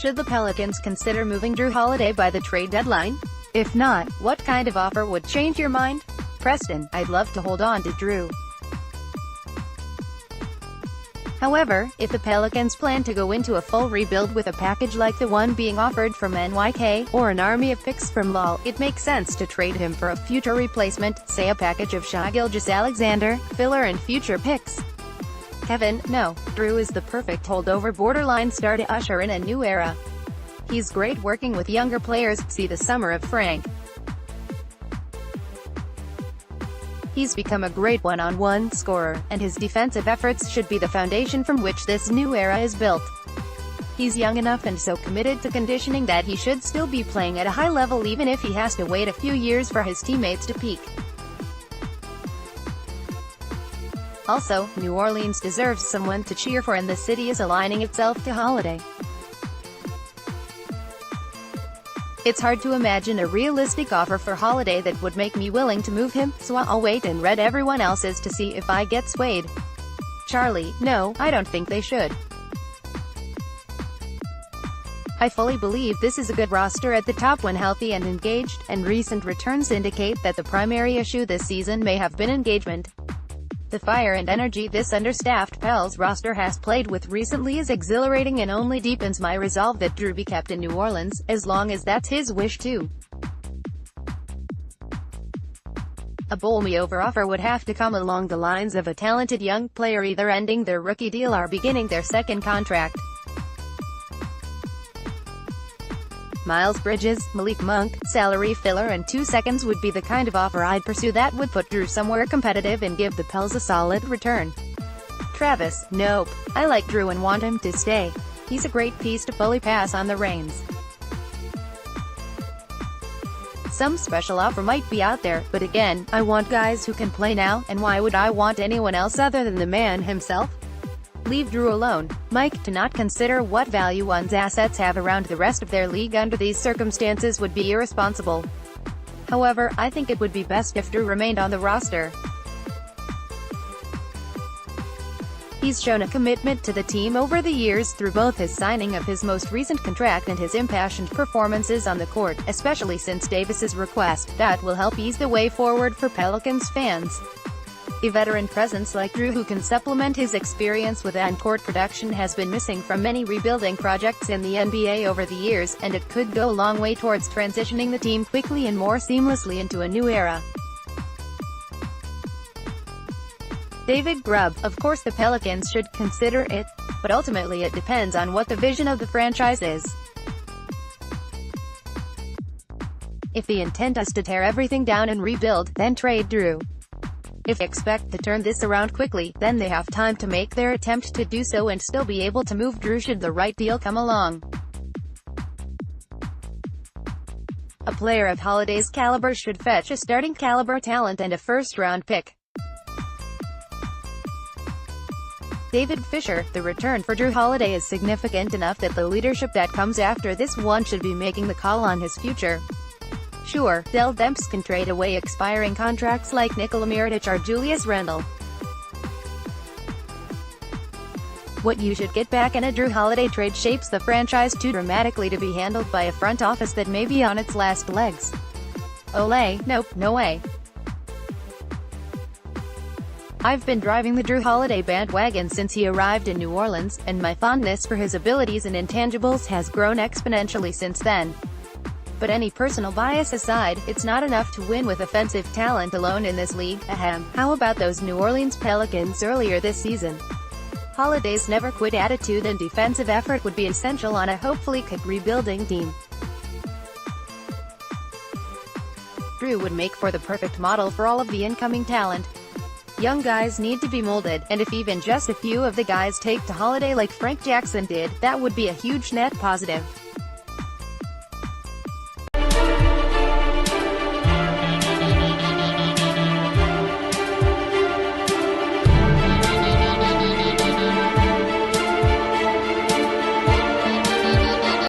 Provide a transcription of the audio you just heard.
Should the Pelicans consider moving Jrue Holiday by the trade deadline? If not, what kind of offer would change your mind? Preston, I'd love to hold on to Jrue. However, if the Pelicans plan to go into a full rebuild with a package like the one being offered from NYK, or an army of picks from LOL, it makes sense to trade him for a future replacement, say a package of Shai Gilgeous-Alexander, filler and future picks. Kevin, no, Jrue is the perfect holdover borderline star to usher in a new era. He's great working with younger players, see the summer of Frank. He's become a great one-on-one scorer, and his defensive efforts should be the foundation from which this new era is built. He's young enough and so committed to conditioning that he should still be playing at a high level even if he has to wait a few years for his teammates to peak. Also, New Orleans deserves someone to cheer for, and the city is aligning itself to Holiday. It's hard to imagine a realistic offer for Holiday that would make me willing to move him, so I'll wait and read everyone else's to see if I get swayed. Charlie, no, I don't think they should. I fully believe this is a good roster at the top when healthy and engaged, and recent returns indicate that the primary issue this season may have been engagement. The fire and energy this understaffed Pels roster has played with recently is exhilarating and only deepens my resolve that Jrue be kept in New Orleans, as long as that's his wish too. A bowl-me-over offer would have to come along the lines of a talented young player either ending their rookie deal or beginning their second contract. Miles Bridges, Malik Monk, salary filler and 2 seconds would be the kind of offer I'd pursue that would put Jrue somewhere competitive and give the Pels a solid return. Travis, nope. I like Jrue and want him to stay. He's a great piece to fully pass on the reins. Some special offer might be out there, but again, I want guys who can play now, and why would I want anyone else other than the man himself? Leave Jrue alone. Mike, to not consider what value one's assets have around the rest of their league under these circumstances would be irresponsible. However, I think it would be best if Jrue remained on the roster. He's shown a commitment to the team over the years through both his signing of his most recent contract and his impassioned performances on the court, especially since Davis's request. That will help ease the way forward for Pelicans fans. A veteran presence like Jrue who can supplement his experience with on-court production has been missing from many rebuilding projects in the NBA over the years, and it could go a long way towards transitioning the team quickly and more seamlessly into a new era. David Grubb, of course the Pelicans should consider it, but ultimately it depends on what the vision of the franchise is. If the intent is to tear everything down and rebuild, then trade Jrue. If they expect to turn this around quickly, then they have time to make their attempt to do so and still be able to move Jrue should the right deal come along. A player of Holiday's caliber should fetch a starting caliber talent and a first-round pick. David Fisher, the return for Jrue Holiday is significant enough that the leadership that comes after this one should be making the call on his future. Sure, Dell Demps can trade away expiring contracts like Nikola Mirotic or Julius Randle. What you should get back in a Jrue Holiday trade shapes the franchise too dramatically to be handled by a front office that may be on its last legs. Olay, nope, no way. I've been driving the Jrue Holiday bandwagon since he arrived in New Orleans, and my fondness for his abilities and intangibles has grown exponentially since then. But any personal bias aside, it's not enough to win with offensive talent alone in this league. Ahem. How about those New Orleans Pelicans earlier this season? Holiday's never-quit attitude and defensive effort would be essential on a hopefully quick rebuilding team. Jrue would make for the perfect model for all of the incoming talent. Young guys need to be molded, and if even just a few of the guys take to Holiday like Frank Jackson did, that would be a huge net positive.